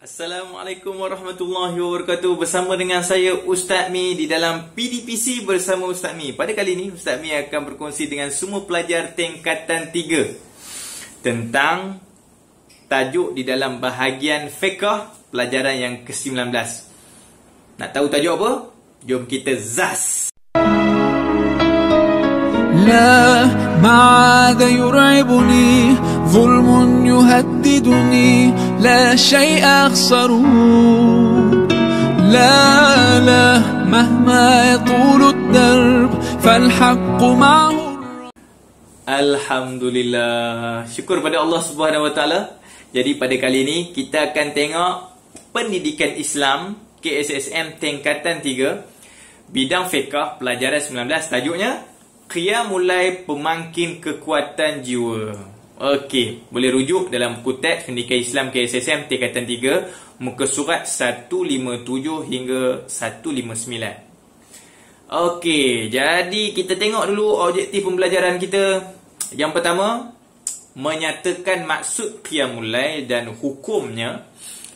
Assalamualaikum warahmatullahi wabarakatuh. Bersama dengan saya Ustaz Mi di dalam PDPC bersama Ustaz Mi. Pada kali ini Ustaz Mi akan berkongsi dengan semua pelajar tingkatan 3 tentang tajuk di dalam bahagian fiqh pelajaran yang ke-19. Nak tahu tajuk apa? Jom kita zas. لا ما عاد يرعبني ظلم يهددني لا شيء أخسره لا مهما يطول الدرب فالحق معه. Alhamdulillah, syukur pada Allah Subhanahu Wa Taala. Jadi pada kali ini kita akan tengok pendidikan Islam KSSM tingkatan 3 bidang fiqh pelajaran 19, tajuknya Qiyamul Pemangkin Kekuatan Jiwa. Okey, boleh rujuk dalam buku teks pendidikan Islam KSSM tingkatan 3 muka surat 157 hingga 159. Okey, jadi kita tengok dulu objektif pembelajaran kita. Yang pertama, menyatakan maksud Qiyamul Lail dan hukumnya.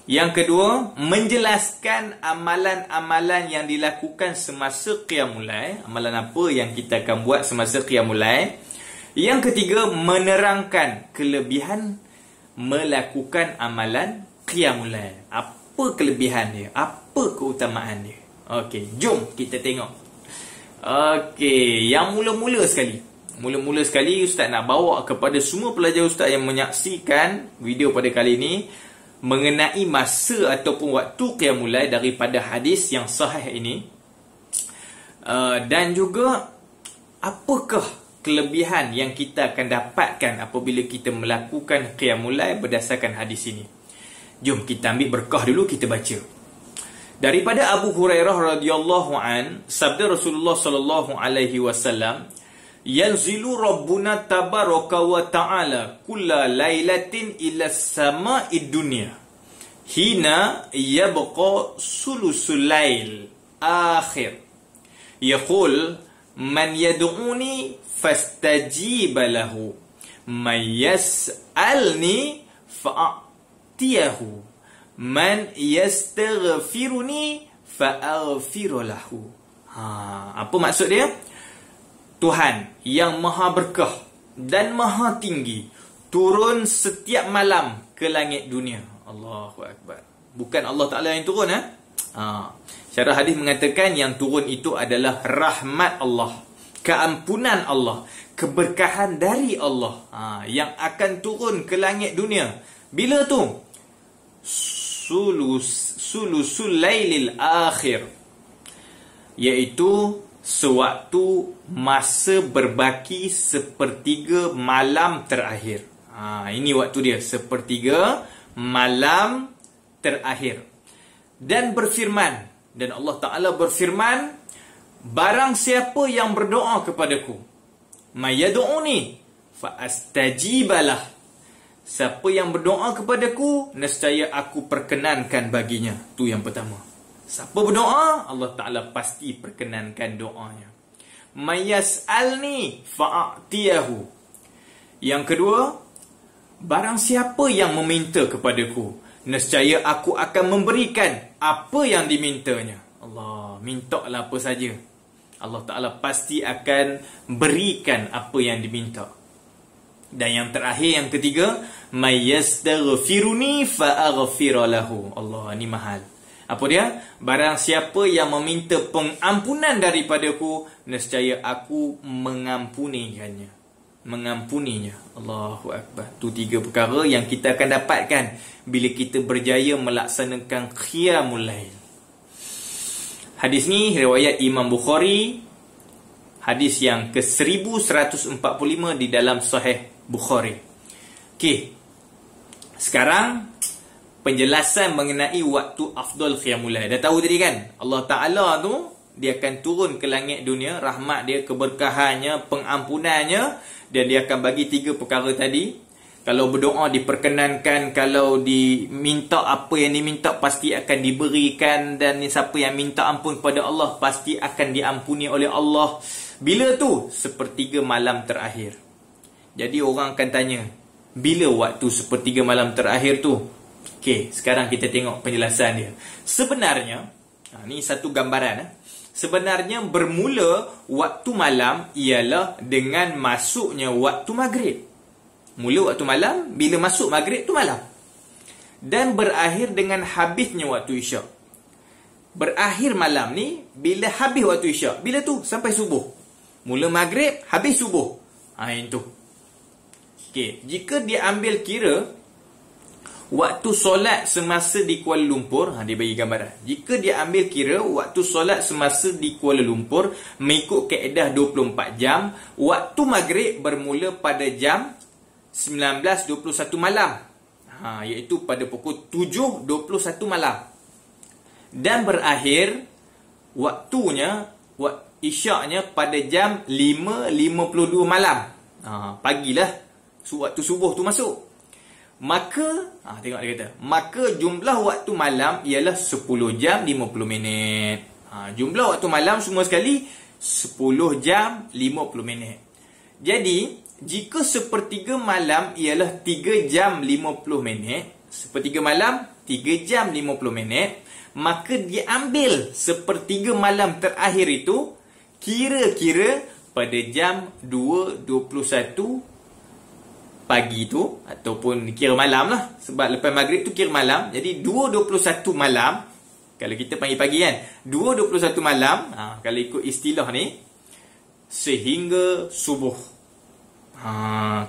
Yang kedua, menjelaskan amalan-amalan yang dilakukan semasa Qiyamul Lail. Amalan apa yang kita akan buat semasa Qiyamul Lail. Yang ketiga, menerangkan kelebihan melakukan amalan Qiyamul Lail. Apa kelebihan dia? Apa keutamaan dia? Okey, jom kita tengok. Okey, yang mula-mula sekali. Mula-mula sekali Ustaz nak bawa kepada semua pelajar Ustaz yang menyaksikan video pada kali ini mengenai masa ataupun waktu Qiyamul Lail daripada hadis yang sahih ini, dan juga apakah kelebihan yang kita akan dapatkan apabila kita melakukan Qiyamul Lail berdasarkan hadis ini. Jom kita ambil berkah dulu, kita baca. Daripada Abu Hurairah radhiyallahu an, sabda Rasulullah sallallahu alaihi wasallam, yanzilu rabbuna tabaraka wa ta'ala kulla lailatin ila sama'id dunya hina yabqa sulusul lail akhir yaqul man yad'uni fastajiba lahu man yas'alni fa'atiyahu man yastaghfiruni fa'aghfir lahu. Apa maksud dia? Tuhan yang maha berkah dan maha tinggi turun setiap malam ke langit dunia. Allahu Akbar. Bukan Allah Ta'ala yang turun. Syarah hadis mengatakan yang turun itu adalah rahmat Allah, keampunan Allah, keberkahan dari Allah, yang akan turun ke langit dunia. Bila tu? Sulusul lailil akhir, iaitu sewaktu masa berbaki sepertiga malam terakhir. Ini waktu dia, sepertiga malam terakhir. Dan berfirman, dan Allah Ta'ala berfirman, barang siapa yang berdoa kepadaku, mayadu'uni fa'astajibalah, siapa yang berdoa kepadaku, nescaya aku perkenankan baginya. Tu yang pertama. Siapa berdoa, Allah Ta'ala pasti perkenankan doanya. Mayas'alni fa'atiyahu. Yang kedua, barang siapa yang meminta kepadaku, nescaya aku akan memberikan apa yang dimintanya. Allah, mintalah apa saja, Allah Ta'ala pasti akan berikan apa yang diminta. Dan yang terakhir, yang ketiga, mayastaghfiruni fa'aghfir lahu. Allah, ni mahal. Apa dia? Barang siapa yang meminta pengampunan daripadaku, nescaya aku mengampuninya. Allahu Akbar. Tu 3 perkara yang kita akan dapatkan bila kita berjaya melaksanakan Qiyamul Lail. Hadis ni riwayat Imam Bukhari, hadis yang ke-1145 di dalam Sahih Bukhari. Okey, sekarang penjelasan mengenai waktu afdal Qiyamul Lail. Dah tahu tadi kan, Allah Ta'ala tu dia akan turun ke langit dunia, rahmat dia, keberkahannya, pengampunannya, dan dia akan bagi 3 perkara tadi. Kalau berdoa diperkenankan, kalau diminta apa yang diminta pasti akan diberikan, dan siapa yang minta ampun kepada Allah pasti akan diampuni oleh Allah. Bila tu? Sepertiga malam terakhir. Jadi orang akan tanya, bila waktu sepertiga malam terakhir tu? Okey, sekarang kita tengok penjelasan dia. Sebenarnya, ni satu gambaran. Sebenarnya bermula waktu malam ialah dengan masuknya waktu maghrib. Mula waktu malam, bila masuk maghrib tu malam. Dan berakhir dengan habisnya waktu isyak. Berakhir malam ni bila habis waktu isyak. Bila tu? Sampai subuh. Mula maghrib, habis subuh. Itu. Okey, jika dia ambil kira waktu solat semasa di Kuala Lumpur, dia bagi gambaran. Jika dia ambil kira waktu solat semasa di Kuala Lumpur mengikut kaedah 24 jam, waktu maghrib bermula pada jam 19.21 malam. Iaitu pada pukul 7.21 malam. Dan berakhir waktunya isyaknya pada jam 5.52 malam. Pagilah waktu subuh tu masuk. Maka tengok dia kata, maka jumlah waktu malam ialah 10 jam 50 minit. Jumlah waktu malam semua sekali 10 jam 50 minit. Jadi jika sepertiga malam ialah 3 jam 50 minit, sepertiga malam 3 jam 50 minit, maka diambil sepertiga malam terakhir itu kira-kira pada jam 2.21 pagi tu, ataupun kira malam lah, sebab lepas maghrib tu kira malam. Jadi 2.21 malam, kalau kita panggil pagi kan, 2.21 malam, kalau ikut istilah ni, sehingga subuh.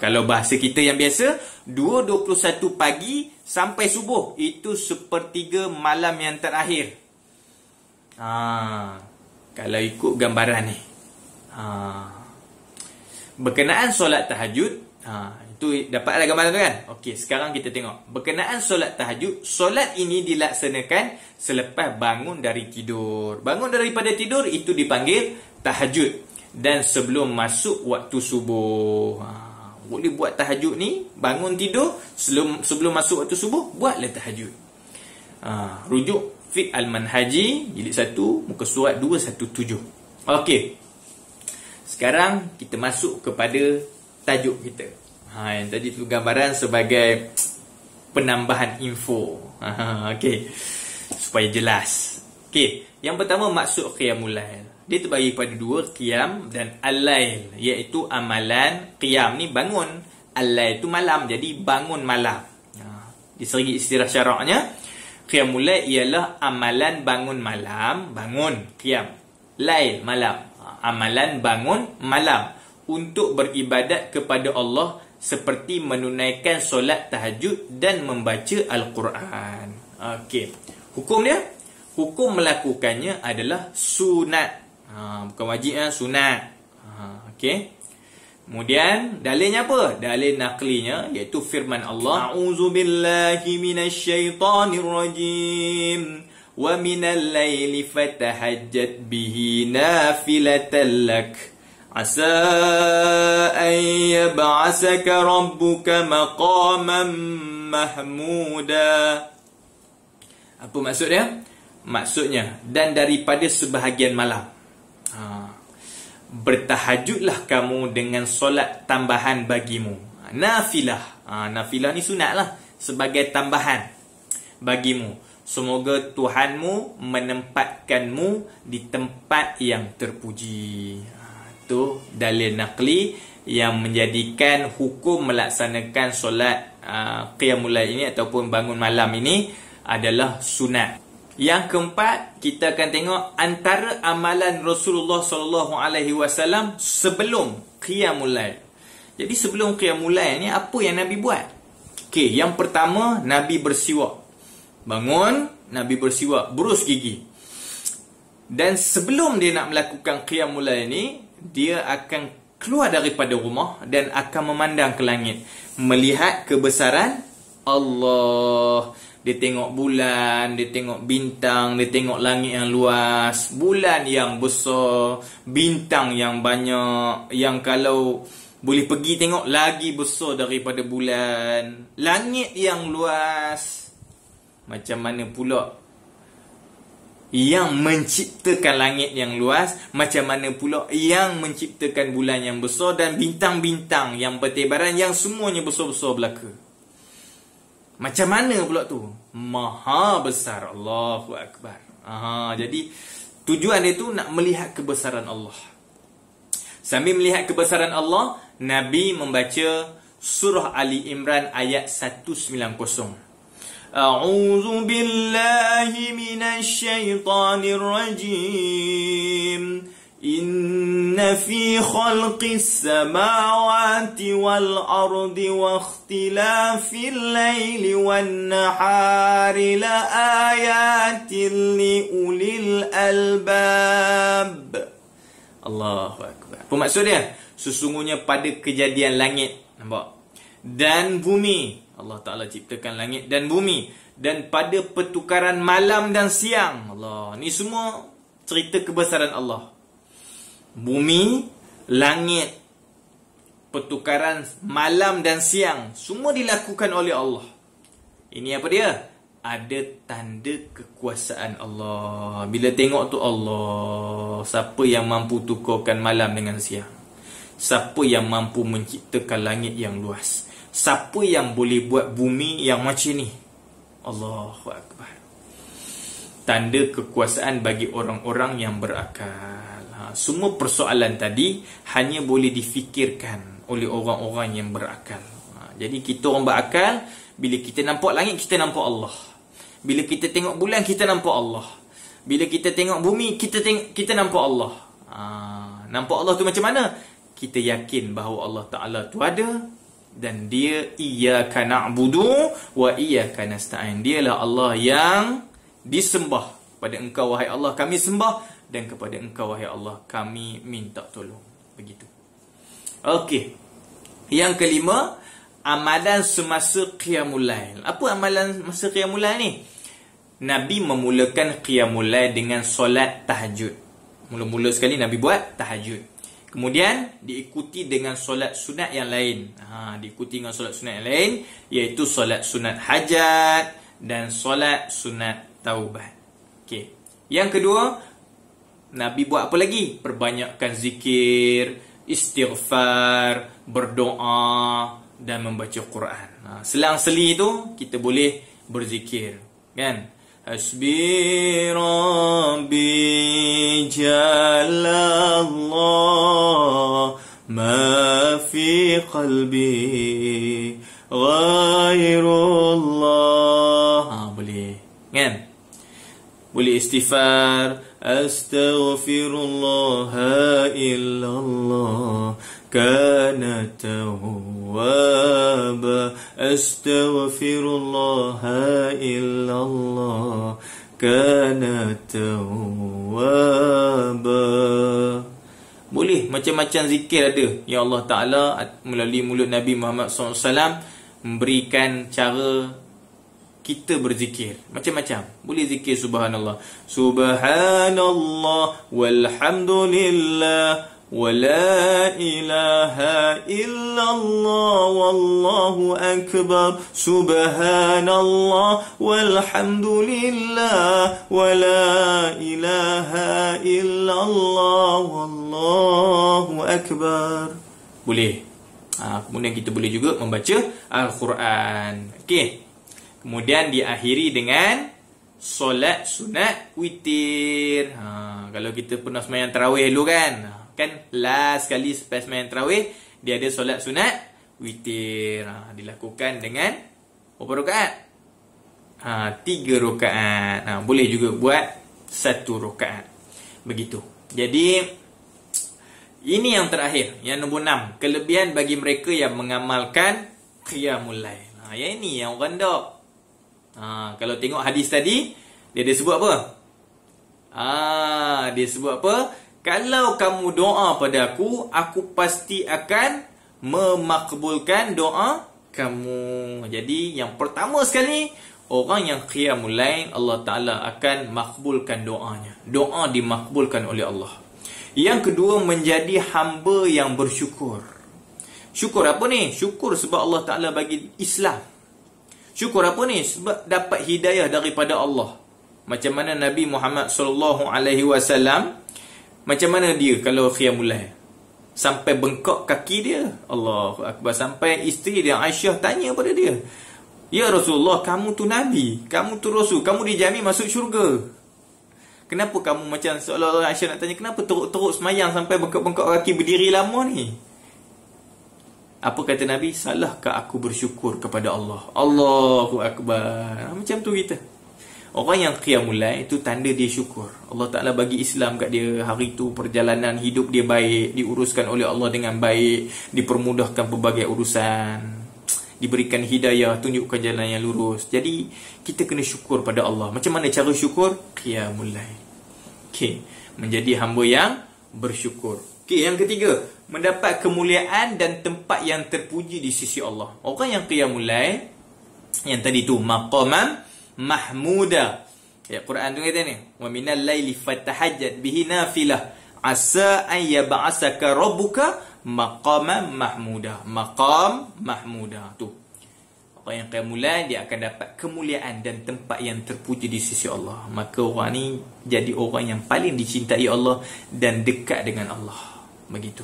Kalau bahasa kita yang biasa, 2.21 pagi sampai subuh, itu sepertiga malam yang terakhir. Kalau ikut gambaran ni, berkenaan solat tahajud, itu dapatlah gambaran tu kan. Okey, sekarang kita tengok berkenaan solat tahajud. Solat ini dilaksanakan selepas bangun dari tidur. Bangun daripada tidur itu dipanggil tahajud. Dan sebelum masuk waktu subuh. Boleh buat tahajud ni, bangun tidur, sebelum masuk waktu subuh, buatlah tahajud. Rujuk Fiqh Al-Manhaji jilid 1 muka surat 217. Okey, sekarang kita masuk kepada tajuk kita. Yang tadi tu gambaran sebagai penambahan info. Okey, supaya jelas. Okey, yang pertama maksud qiyamul lail. Dia terbagi pada dua, qiyam dan al-lail, iaitu amalan. Qiyam ni bangun, al-lail tu malam, jadi bangun malam. Di segi istilah syaraknya, qiyamul lail ialah amalan bangun malam, bangun, qiyam. Lail, malam, amalan bangun malam untuk beribadat kepada Allah seperti menunaikan solat tahajud dan membaca Al-Quran. Okey, hukum dia, hukum melakukannya adalah sunat. Bukan wajib, sunat. Okey. Kemudian dalilnya apa? Dalil naqlinya iaitu firman Allah, a'udzubillahi minasyaitonirrajim wa minal laili fatahajjat bihi nafilatan lak asa an yab'asaka rabbuka maqaman mahmuda. Apa maksud dia? Maksudnya, dan daripada sebahagian malam, bertahajudlah kamu dengan solat tambahan bagimu. Nafilah. Nafilah ni sunat lah, sebagai tambahan bagimu. Semoga Tuhanmu menempatkanmu di tempat yang terpuji. Itu dalil naqli yang menjadikan hukum melaksanakan solat qiyamul lail ini ataupun bangun malam ini adalah sunat. Yang keempat, kita akan tengok antara amalan Rasulullah SAW sebelum qiyamul lail. Jadi sebelum qiyamul lail ni apa yang Nabi buat? Okey, yang pertama, Nabi bersiwak. Bangun, Nabi bersiwak, berus gigi. Dan sebelum dia nak melakukan qiyamul lail ni, dia akan keluar daripada rumah dan akan memandang ke langit, melihat kebesaran Allah. Dia tengok bulan, dia tengok bintang, dia tengok langit yang luas, bulan yang besar, bintang yang banyak, yang kalau boleh pergi tengok lagi besar daripada bulan, langit yang luas. Macam mana pula yang menciptakan langit yang luas, macam mana pula yang menciptakan bulan yang besar dan bintang-bintang yang bertebaran, yang semuanya besar-besar belaka. Macam mana pula tu? Maha besar. Allahu Akbar. Jadi tujuan dia tu nak melihat kebesaran Allah. Sambil melihat kebesaran Allah, Nabi membaca surah Ali Imran ayat 190. A'udzu billahi minasy syaithanir rajim. Inna fi khalqis samawati wal ardi wa ikhtilafil laili wan nahari la ayatin li ulil albab. Allahu Akbar. Apa maksud dia? Sesungguhnya pada kejadian langit, nampak? Dan bumi. Allah Ta'ala ciptakan langit dan bumi. Dan pada pertukaran malam dan siang. Allah. Ni semua cerita kebesaran Allah. Bumi, langit, pertukaran malam dan siang, semua dilakukan oleh Allah. Ini apa dia? Ada tanda kekuasaan Allah. Bila tengok tu, Allah, siapa yang mampu tukarkan malam dengan siang? Siapa yang mampu menciptakan langit yang luas? Siapa yang boleh buat bumi yang macam ni? Allahu Akbar. Tanda kekuasaan bagi orang-orang yang berakal. Semua persoalan tadi hanya boleh difikirkan oleh orang-orang yang berakal. Jadi kita orang berakal, bila kita nampak langit, kita nampak Allah. Bila kita tengok bulan, kita nampak Allah. Bila kita tengok bumi, kita nampak Allah. Nampak Allah tu macam mana? Kita yakin bahawa Allah Ta'ala tu ada, dan dia iyyaka na'budu wa iyyaka nasta'in. Dialah Allah yang disembah. Pada engkau wahai Allah kami sembah, dan kepada engkau wahai Allah kami minta tolong. Begitu. Okey. Yang kelima, amalan semasa qiyamul lail. Apa amalan masa qiyamul lail ni? Nabi memulakan qiyamul lail dengan solat tahajud. Mula-mula sekali Nabi buat tahajud. Kemudian diikuti dengan solat sunat yang lain. Diikuti dengan solat sunat yang lain, iaitu solat sunat hajat dan solat sunat taubat. Okey. Yang kedua, Nabi buat apa lagi? Perbanyakkan zikir, istighfar, berdoa dan membaca Quran. Selang-seli tu kita boleh berzikir, kan? Hasbi Rabbi Jalallah ma fi qalbi ghairullah. Boleh, kan? Boleh istighfar, astaghfirullah illallah kana tawwaba, astaghfirullah illallah kana tawwaba. Boleh macam-macam zikir ada yang Allah Ta'ala melalui mulut Nabi Muhammad SAW memberikan cara kita berzikir macam-macam. Boleh zikir subhanallah, subhanallah walhamdulillah wa la ilaha illallah wallahu akbar, subhanallah walhamdulillah wa la ilaha illallah wallahu akbar. Boleh. Kemudian kita boleh juga membaca Al-Quran. Okey. Kemudian diakhiri dengan solat sunat witir. Kalau kita pernah sembahyang tarawih dulu kan, last sekali selepas sembahyang tarawih dia ada solat sunat witir. Dilakukan dengan berapa rakaat? 3 rakaat. Boleh juga buat 1 rakaat. Begitu. Jadi ini yang terakhir, yang nombor 6, kelebihan bagi mereka yang mengamalkan qiyamul lail. Yang ini yang orang dok. Kalau tengok hadis tadi, dia sebut apa? Dia sebut apa? Kalau kamu doa pada aku pasti akan memakbulkan doa kamu. Jadi yang pertama sekali, orang yang qiyamul lail, Allah Ta'ala akan makbulkan doanya. Doa dimakbulkan oleh Allah. Yang kedua, menjadi hamba yang bersyukur. Syukur apa ni? Syukur sebab Allah Ta'ala bagi Islam. Syukur apa ni? Sebab dapat hidayah daripada Allah. Macam mana Nabi Muhammad SAW, macam mana dia kalau qiyamul lail? Sampai bengkak kaki dia. Allahu Akbar. Sampai isteri dia Aisyah tanya pada dia, Ya Rasulullah, kamu tu Nabi, kamu tu Rasul, kamu dijamin masuk syurga. Kenapa kamu macam seolah-olah Aisyah nak tanya, kenapa teruk-teruk semayang sampai bengkak-bengkak kaki berdiri lama ni? Apa kata Nabi? Salahkah aku bersyukur kepada Allah? Allahu Akbar. Macam tu kita. Orang yang qiyamul lail itu tanda dia syukur. Allah Ta'ala bagi Islam kat dia. Hari tu perjalanan hidup dia baik, diuruskan oleh Allah dengan baik, dipermudahkan pelbagai urusan, diberikan hidayah, tunjukkan jalan yang lurus. Jadi kita kena syukur pada Allah. Macam mana cara syukur? Qiyamul lail. Okey, menjadi hamba yang bersyukur. Okey, yang ketiga, mendapat kemuliaan dan tempat yang terpuji di sisi Allah. Orang yang qiyamul lail, yang tadi tu maqaman mahmuda. Ya, Quran tu kata ni, wa minal laili fatahajjat bihi nafilah asa an yab'asaka rabbuka maqaman mahmuda. Maqam mahmuda tu. Orang yang qiyamul lail dia akan dapat kemuliaan dan tempat yang terpuji di sisi Allah. Maka orang ni jadi orang yang paling dicintai Allah dan dekat dengan Allah. Begitu.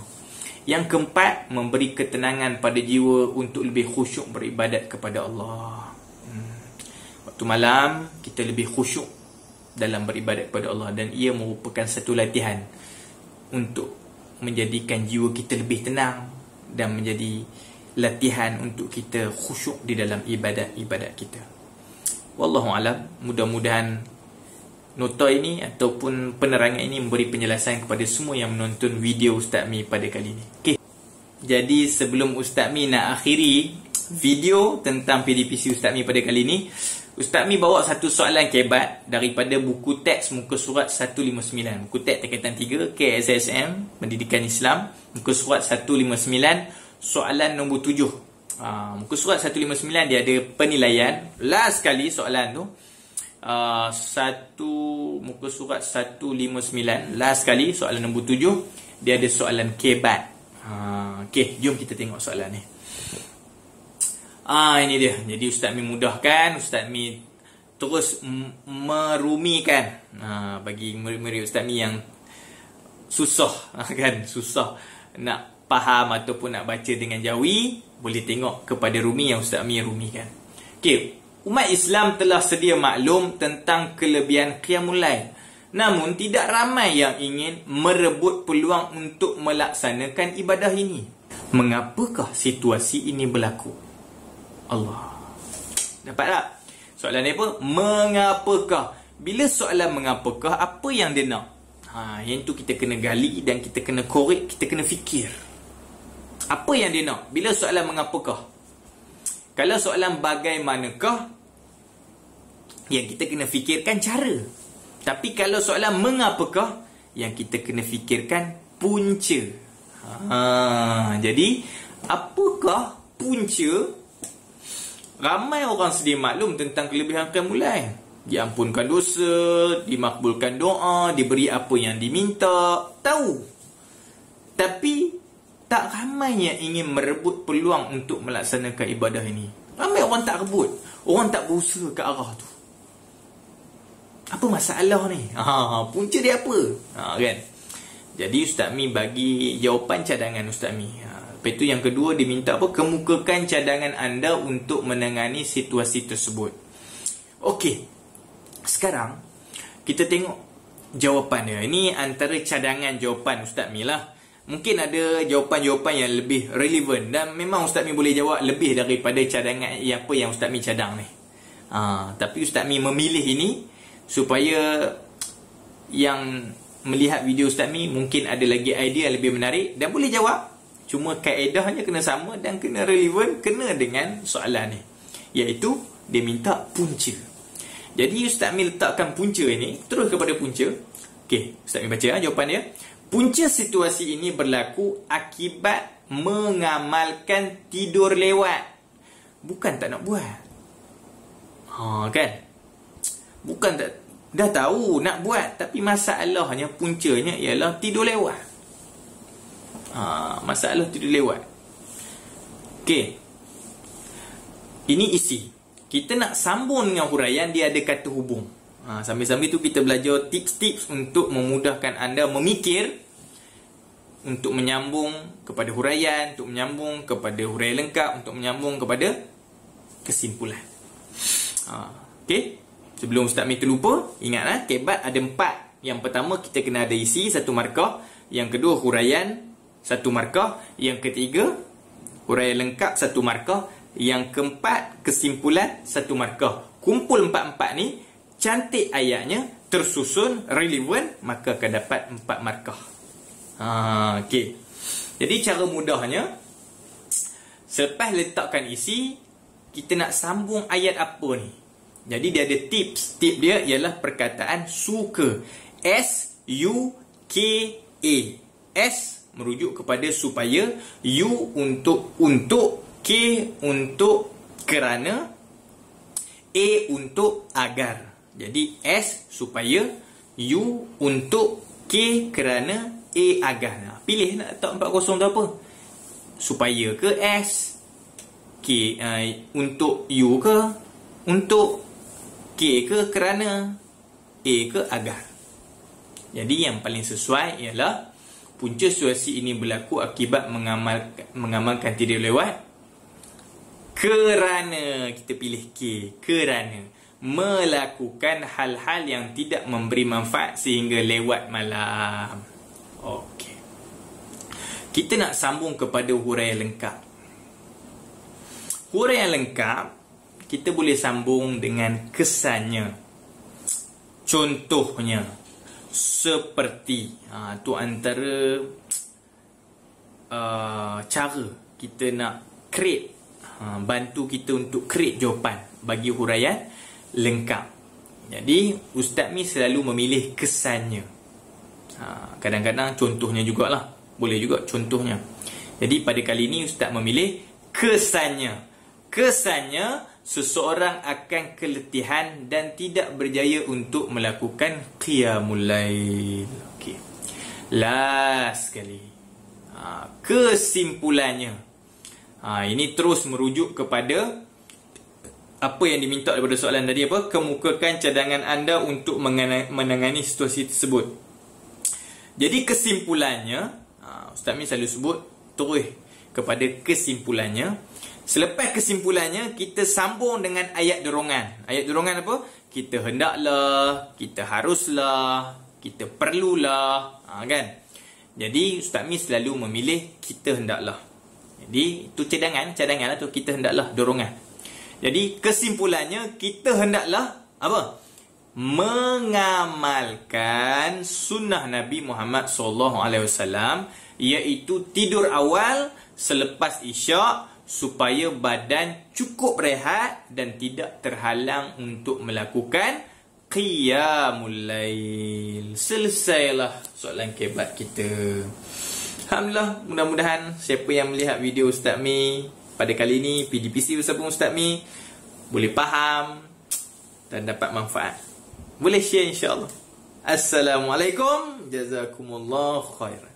Yang keempat, memberi ketenangan pada jiwa untuk lebih khusyuk beribadat kepada Allah. Waktu malam kita lebih khusyuk dalam beribadat kepada Allah, dan ia merupakan satu latihan untuk menjadikan jiwa kita lebih tenang dan menjadi latihan untuk kita khusyuk di dalam ibadat-ibadat kita. Wallahu alam, mudah-mudahan nota ini ataupun penerangan ini memberi penjelasan kepada semua yang menonton video Ustaz Mi pada kali ini. Okey. Jadi sebelum Ustaz Mi nak akhiri video tentang PDPC Ustaz Mi pada kali ini, Ustaz Mi bawa satu soalan kebat daripada buku teks muka surat 159. Buku teks tingkatan 3 KSSM Pendidikan Islam, muka surat 159, soalan nombor 7. Muka surat 159 dia ada penilaian. Last kali soalan tu muka surat 159, last kali soalan nombor 7, dia ada soalan kebat. Okey, jom kita tengok soalan ni. Ini dia. Jadi Ustaz Mi mudahkan, Ustaz Mi terus merumikan bagi murid-murid Ustaz Mi yang susah kan, susah nak faham ataupun nak baca dengan jawi, boleh tengok kepada rumi yang Ustaz Mi rumikan. Okey, umat Islam telah sedia maklum tentang kelebihan qiyamul lail. Namun tidak ramai yang ingin merebut peluang untuk melaksanakan ibadah ini. Mengapakah situasi ini berlaku? Allah. Dapat tak? Soalan ni apa? Mengapakah? Bila soalan mengapakah, apa yang dia nak? Yang tu kita kena gali dan kita kena korek, kita kena fikir. Apa yang dia nak? Bila soalan mengapakah? Kalau soalan bagaimanakah, yang kita kena fikirkan cara. Tapi kalau soalan mengapakah, yang kita kena fikirkan punca. Jadi apakah punca? Ramai orang sedia maklum tentang kelebihan qiyamul lail. Diampunkan dosa, dimakbulkan doa, diberi apa yang diminta, tahu. Tapi tak ramai yang ingin merebut peluang untuk melaksanakan ibadah ini. Ramai orang tak rebut, orang tak berusaha ke arah tu. Apa masalah ni? Punca dia apa? Kan? Jadi Ustaz Mi bagi jawapan cadangan Ustaz Mi. Lepas itu yang kedua diminta apa? Kemukakan cadangan anda untuk menangani situasi tersebut. Okey. Sekarang kita tengok jawapan dia. Ini antara cadangan jawapan Ustaz Mi lah. Mungkin ada jawapan-jawapan yang lebih relevan dan memang Ustaz Mi boleh jawab lebih daripada cadangan apa yang Ustaz Mi cadang ni. Tapi Ustaz Mi memilih ini supaya yang melihat video Ustaz Mi mungkin ada lagi idea lebih menarik dan boleh jawab. Cuma kaedahnya kena sama dan kena relevan, kena dengan soalan ni. Iaitu dia minta punca. Jadi Ustaz Mi letakkan punca ini, terus kepada punca. Okey, Ustaz Mi baca jawapan dia. Punca situasi ini berlaku akibat mengamalkan tidur lewat. Bukan tak nak buat. Kan? Bukan tak, dah tahu nak buat, tapi masalahnya puncanya ialah tidur lewat. Masalah tidur lewat. Okey. Ini isi. Kita nak sambung dengan huraian, dia ada kata hubung. Sambil-sambil tu kita belajar tips-tips untuk memudahkan anda memikir, untuk menyambung kepada huraian, untuk menyambung kepada huraian lengkap, untuk menyambung kepada kesimpulan. Okey. Sebelum Ustaz Mi terlupa, ingatlah kebat ada 4. Yang pertama kita kena ada isi 1 markah, yang kedua huraian 1 markah, yang ketiga huraian lengkap 1 markah, yang keempat kesimpulan 1 markah. Kumpul 4-4 ni, cantik ayatnya, tersusun, relevan, maka akan dapat 4 markah. Okey. Jadi cara mudahnya, selepas letakkan isi, kita nak sambung ayat apa ni? Jadi dia ada tips. Tip dia ialah perkataan suka. S-U-K-A. S merujuk kepada supaya, U untuk, K untuk kerana, A untuk agar. Jadi S supaya, U untuk, K kerana, A agar. Nah, pilih nak letak 40 tu apa? Supaya ke S? K untuk U ke? Untuk K ke kerana? A ke agar? Jadi yang paling sesuai ialah punca situasi ini berlaku akibat mengamalkan tidak lewat. Kerana kita pilih K, kerana melakukan hal-hal yang tidak memberi manfaat sehingga lewat malam. Okey. Kita nak sambung kepada huraian lengkap. Huraian lengkap kita boleh sambung dengan kesannya. Contohnya seperti tu antara cara kita nak create, bantu kita untuk create jawapan bagi huraian lengkap. Jadi Ustaz Mi selalu memilih kesannya. Kadang-kadang contohnya jugalah. Boleh juga contohnya. Jadi pada kali ini Ustaz memilih kesannya. Kesannya seseorang akan keletihan dan tidak berjaya untuk melakukan qiyamul lail. Okey. Last sekali. Kesimpulannya. Ini terus merujuk kepada apa yang diminta daripada soalan tadi apa? Kemukakan cadangan anda untuk menangani situasi tersebut. Jadi kesimpulannya, Ustaz Mi selalu sebut terus kepada kesimpulannya. Selepas kesimpulannya, kita sambung dengan ayat dorongan. Ayat dorongan apa? Kita hendaklah, kita haruslah, kita perlulah, kan? Jadi Ustaz Mi selalu memilih kita hendaklah. Jadi itu cadangan lah tu, kita hendaklah, dorongan. Jadi kesimpulannya, kita hendaklah apa? Mengamalkan sunnah Nabi Muhammad SAW, iaitu tidur awal selepas isyak supaya badan cukup rehat dan tidak terhalang untuk melakukan qiyamul lail. Selesailah soalan kebat kita. Alhamdulillah, mudah-mudahan siapa yang melihat video Ustaz Mi pada kali ini, PDPC bersama Ustaz Mi, boleh faham dan dapat manfaat. Boleh share insya-Allah. Assalamualaikum, jazakumullah khairan.